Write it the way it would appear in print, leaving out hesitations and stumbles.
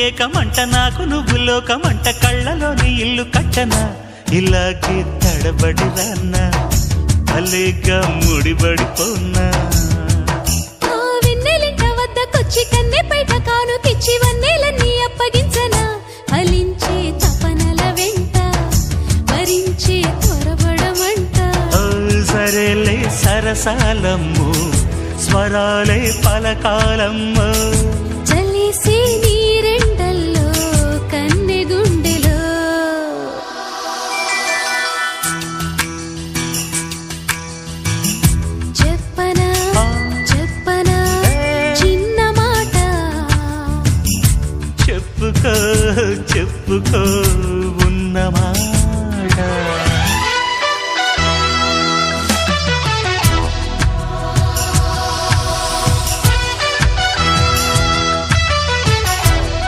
ఏకమంట నాకు నువ్వు లోకమంట కళ్ళలోని ఇల్లు కట్టనా ఇలాగే తడబడి రాన్నా అలేగా ముడిబడిపోన్నా వెన్నెలింట వద్దకొచ్చి కన్నె పైట కానుకిచ్చి వన్నెలన్నీ అప్పగించనా ఫలించే తపనల వెంట భరించే త్వరపడమంట సరేలే సరసాలమ్ము స్వరాలే పలకాలమ్ము చలిసే నీరెండల్లో కన్నె గుండెలో చెప్పనా చెప్పనా చిన్న మాట చెప్పుకో చెప్పుకో